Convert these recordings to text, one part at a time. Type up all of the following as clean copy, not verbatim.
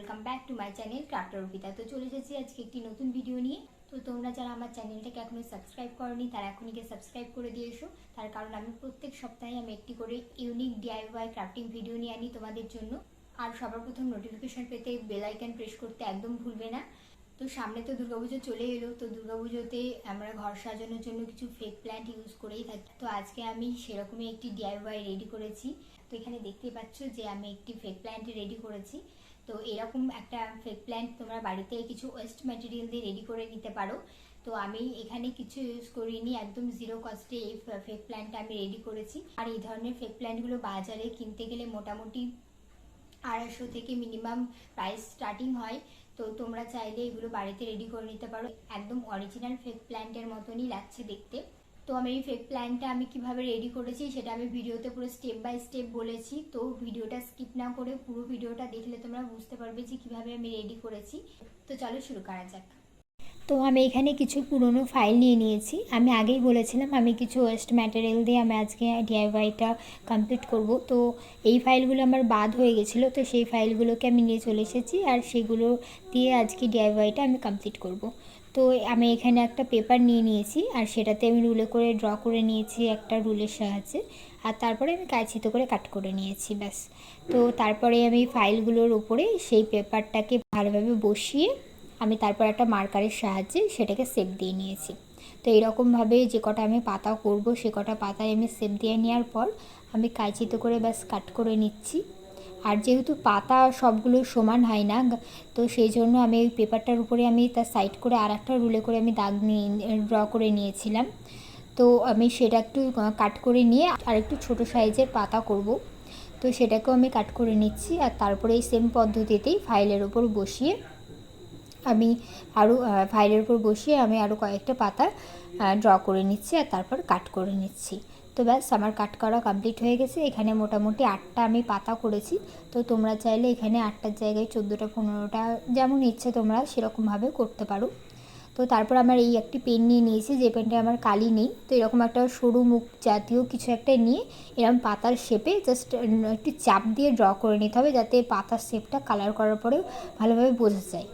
Welcome back to my channel crafter Arpita. তো চলে এসেছি আজকে একটি নতুন ভিডিও নিয়ে। তো তোমরা যারা আমার চ্যানেলটাকে এখনো সাবস্ক্রাইব করনি তারা এখনই গিয়ে সাবস্ক্রাইব করে দিয়ে এসো। তার কারণ আমি প্রত্যেক সপ্তাহে একটি করে ইউনিক ডিআইওয়াই ক্রাফটিং ভিডিও নিয়ে আনি তোমাদের জন্য। আর সবার প্রথম নোটিফিকেশন পেতে বেল আইকন প্রেস করতে একদম ভুলবে না। তো সামনে তো দুর্গাপুজো চলে এলো, তো দুর্গাপুজোতে আমরা ঘর সাজানোর জন্য কিছু ফেক প্ল্যান্ট ইউজ করেই থাকি। তো আজকে আমি সেরকমই একটি ডিআইওয়াই রেডি করেছি। তো এখানে দেখতেই পাচ্ছ যে আমি একটি ফেক প্ল্যান্ট রেডি করেছি। তো এরকম একটা ফেক প্ল্যান্ট তোমরা বাড়িতে কিছু ওয়েস্ট ম্যাটেরিয়াল দিয়ে রেডি করে নিতে পারো। তো আমি এখানে কিছু ইউজ করিনি, একদম জিরো কস্টে এই ফেক প্ল্যান্টটা আমি রেডি করেছি। আর এই ধরনের ফেক প্ল্যান্টগুলো বাজারে কিনতে গেলে মোটামুটি 250 থেকে মিনিমাম প্রাইস স্টার্টিং হয়। তো তোমরা চাইলে এগুলো বাড়িতে রেডি করে নিতে পারো, একদম অরিজিনাল ফেক প্ল্যান্টের মতনই লাগছে দেখতে। তো আমি এই ফেক প্ল্যান্টটা আমি কিভাবে রেডি করেছি সেটা আমি ভিডিওতে পুরো স্টেপ বাই স্টেপ বলেছি। তো ভিডিওটা স্কিপ না করে পুরো ভিডিওটা দেখলে তোমরা বুঝতে পারবে যে কিভাবে আমি রেডি করেছি। তো চলো শুরু করা যাক। তো আমি এখানে কিছু পুরনো ফাইল নিয়ে নিয়েছি। আমি আগেই বলেছিলাম আমি কিছু ওয়েস্ট ম্যাটেরিয়াল দিয়ে আমি আজকে ডিআইওয়াইটা কমপ্লিট করব। তো এই ফাইলগুলো আমার বাদ হয়ে গেছিলো, তো সেই ফাইলগুলোকে আমি নিয়ে চলে এসেছি আর সেগুলো দিয়ে আজকে ডিআইওয়াইটা আমি কমপ্লিট করব। তো আমি এখানে একটা পেপার নিয়ে নিয়েছি আর সেটাতে আমি রুলে করে ড্র করে নিয়েছি একটা রুলের সাহায্যে। আর তারপরে আমি কাঁচিতে করে কাট করে নিয়েছি, ব্যাস। তো তারপরে আমি ফাইলগুলোর উপরে সেই পেপারটাকে ভালোভাবে বসিয়ে আমি তারপর একটা মার্কারের সাহায্যে সেটাকে শেপ দিয়ে নিয়েছি। তো এরকমভাবে যে কটা আমি পাতা করব সে কটা পাতায় আমি শেপ দিয়ে নেওয়ার পর আমি কাঁচিতে করে ব্যাস কাট করে নিচ্ছি। আর যেহেতু পাতা সবগুলো সমান হয় না, তো সেই জন্য আমি ওই পেপারটার উপরে আমি তার সাইড করে আর একটা রুলে করে আমি দাগ নিয়ে ড্র করে নিয়েছিলাম। তো আমি সেটা একটু কাট করে নিয়ে আর একটু ছোটো সাইজের পাতা করব। তো সেটাকেও আমি কাট করে নিচ্ছি আর তারপরে এই সেম পদ্ধতিতেই ফাইলের ওপর বসিয়ে আমি আরও কয়েকটা পাতা ড্র করে নিচ্ছি আর তারপর কাট করে নিচ্ছি। তো ব্যাস আমার কাট করা কমপ্লিট হয়ে গেছে। এখানে মোটামুটি 8টা আমি পাতা করেছি। তো তোমরা চাইলে এখানে 8টার জায়গায় 14টা 15টা যেমন ইচ্ছে তোমরা সেরকমভাবে করতে পারো। তো তারপর আমার এই একটি পেন নিয়ে নিয়েছি, যে পেনটা আমার কালি নেই। তো এরকম একটা সরু মুখ জাতীয় কিছু একটা নিয়ে এরকম পাতার শেপে জাস্ট একটু চাপ দিয়ে ড্র করে নিতে হবে, যাতে পাতার শেপটা কালার করার পরেও ভালোভাবে বোঝা যায়।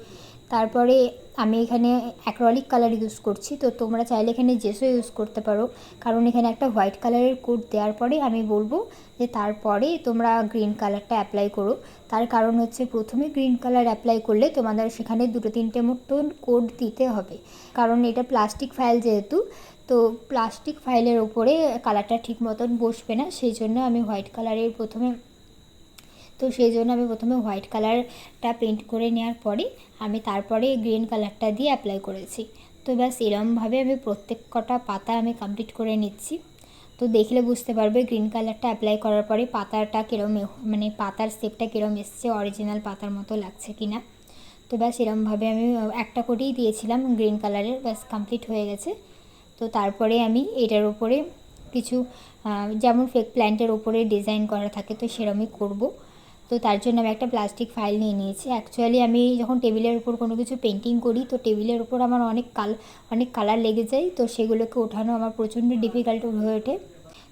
তারপরে আমি এখানে অ্যাক্রিলিক কালার ইউজ করছি। তো তোমরা চাইলে এখানে জেসও ইউজ করতে পারো, কারণ এখানে একটা হোয়াইট কালারের কোট দেওয়ার পরে আমি বলবো যে তারপরে তোমরা গ্রিন কালারটা অ্যাপ্লাই করো। তার কারণ হচ্ছে প্রথমে গ্রিন কালার অ্যাপ্লাই করলে তোমাদের সেখানে 2-3টে মতন কোট দিতে হবে, কারণ এটা প্লাস্টিক ফাইল যেহেতু, তো প্লাস্টিক ফাইলের ওপরে কালারটা ঠিক মতন বসবে না। সেই জন্য আমি প্রথমে হোয়াইট কালারটা পেন্ট করে নেওয়ার পরে আমি তারপরে গ্রিন কালারটা দিয়ে অ্যাপ্লাই করেছি। তো ব্যাস এরমভাবে আমি প্রত্যেক কটা পাতা আমি কমপ্লিট করে নিচ্ছি। তো দেখলে বুঝতে পারবে গ্রিন কালারটা অ্যাপ্লাই করার পরে পাতাটা কীরম, মানে পাতার শেপটা কীরম এসছে, অরিজিনাল পাতার মতো লাগছে কি না। তো ব্যাস এরমভাবে আমি একটা কোটেই দিয়েছিলাম গ্রিন কালারের, ব্যাস কমপ্লিট হয়ে গেছে। তো তারপরে আমি এটার উপরে কিছু যেমন ফেক প্ল্যান্টের ওপরে ডিজাইন করা থাকে তো সেরমই করব। তো তার জন্য আমি একটা প্লাস্টিক ফাইল নিয়ে নিয়েছি। অ্যাকচুয়ালি আমি যখন টেবিলের উপর কোনো কিছু পেন্টিং করি তো টেবিলের উপর আমার অনেক কালার লেগে যায়, তো সেগুলোকে ওঠানো আমার প্রচণ্ড ডিফিকাল্ট হয়ে ওঠে।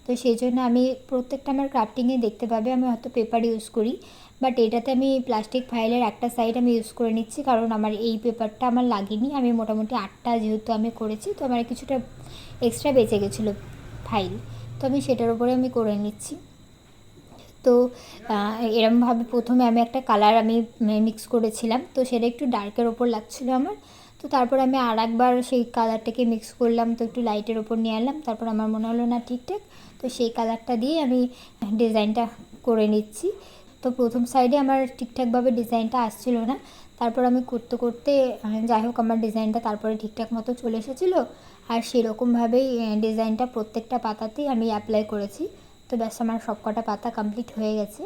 তো সেই জন্য আমি প্রত্যেকটা আমার ক্রাফটিংয়ে দেখতে পাবে আমি হয়তো পেপার ইউজ করি, বাট এটাতে আমি প্লাস্টিক ফাইলের একটা সাইড আমি ইউজ করে নিচ্ছি, কারণ আমার এই পেপারটা আমার লাগেনি। আমি মোটামুটি 8টা যেহেতু আমি করেছি, তো আমার কিছুটা এক্সট্রা বেঁচে গেছিলো ফাইল, তো আমি সেটার উপরে আমি করে নিচ্ছি। তো এরমভাবে প্রথমে আমি একটা কালার আমি মিক্স করেছিলাম, তো সেটা একটু ডার্কের ওপর লাগছিলো আমার। তো তারপর আমি আর একবার সেই কালারটাকে মিক্স করলাম, তো একটু লাইটের ওপর নিয়ে আনলাম। তারপর আমার মনে হলো না ঠিকঠাক, তো সেই কালারটা দিয়ে আমি ডিজাইনটা করে নিচ্ছি। তো প্রথম সাইডে আমার ঠিকঠাকভাবে ডিজাইনটা আসছিলো না, তারপর আমি করতে করতে যাই হোক আমার ডিজাইনটা তারপরে ঠিকঠাক মতো চলে এসেছিলো। আর সেরকমভাবেই ডিজাইনটা প্রত্যেকটা পাতাতেই আমি অ্যাপ্লাই করেছি। তো ব্যাস আমার সব কটা পাতা কমপ্লিট হয়ে গেছে।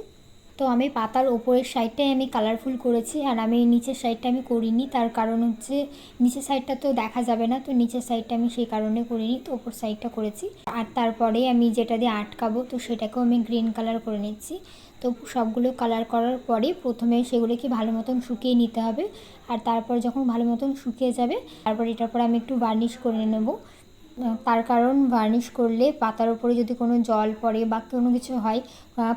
তো আমি পাতার ওপরের সাইডটাই আমি কালারফুল করেছি, আর আমি নিচের সাইডটা আমি করিনি। তার কারণ হচ্ছে নিচের সাইডটা তো দেখা যাবে না, তো নিচের সাইডটা আমি সেই কারণে করিনি, তো ওপর সাইডটা করেছি। আর তারপরে আমি যেটা দিয়ে আটকাবো তো সেটাকেও আমি গ্রিন কালার করে নিচ্ছি। তো সবগুলো কালার করার পরে প্রথমে সেগুলোকে ভালো মতন শুকিয়ে নিতে হবে, আর তারপর যখন ভালো মতন শুকিয়ে যাবে তারপর এটার পর আমি একটু বার্নিশ করে নেব। তার কারণ ভার্নিশ করলে পাতার উপরে যদি কোনো জল পড়ে বা কোনো কিছু হয়,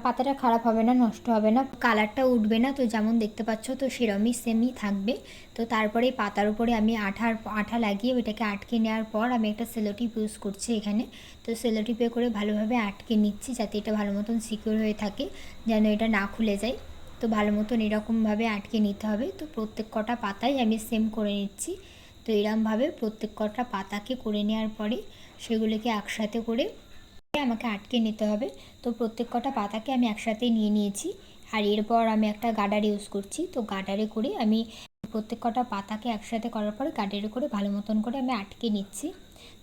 পাতাটা খারাপ হবে না, নষ্ট হবে না, কালারটা উঠবে না। তো যেমন দেখতে পাচ্ছ তো সেরমই সেমই থাকবে। তো তারপরে পাতার উপরে আমি আঠা লাগিয়ে ওইটাকে আটকে নেওয়ার পর আমি একটা সেলোটিপ ইউজ করছি এখানে। তো সেলোটিপে করে ভালোভাবে আটকে নিচ্ছি যাতে এটা ভালো মতন সিকিউর হয়ে থাকে, যেন এটা না খুলে যায়। তো ভালো মতন এরকমভাবে আটকে নিতে হবে। তো প্রত্যেক কটা পাতাই আমি সেম করে নিচ্ছি। তো এরমভাবে প্রত্যেক কটা পাতাকে করে নেওয়ার পরে সেগুলোকে একসাথে করে আমাকে আটকে নিতে হবে। তো প্রত্যেক কটা পাতাকে আমি একসাথে নিয়ে নিয়েছি। আর এরপর আমি একটা গার্ডার ইউজ করছি। তো গার্ডারে করে আমি প্রত্যেক কটা পাতাকে একসাথে করার পরে গার্ডারে করে ভালো মতন করে আমি আটকে নিচ্ছি।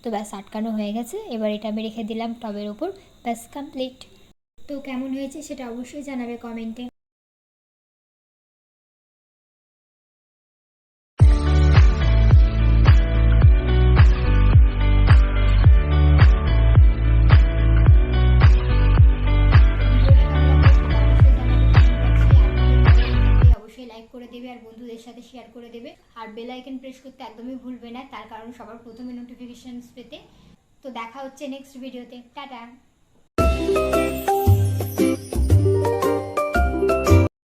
তো ব্যাস আটকানো হয়ে গেছে। এবার এটা আমি রেখে দিলাম টবের ওপর। ব্যাস কমপ্লিট। তো কেমন হয়েছে সেটা অবশ্যই জানাবে কমেন্টে। লাইক করে দেবে আর বন্ধুদের সাথে শেয়ার করে দেবে। আর বেল আইকন প্রেস করতে একদমই ভুলবে না, তার কারণ সবার প্রথমে নোটিফিকেশনস পেতে। তো দেখা হচ্ছে নেক্সট ভিডিওতে। টাটা।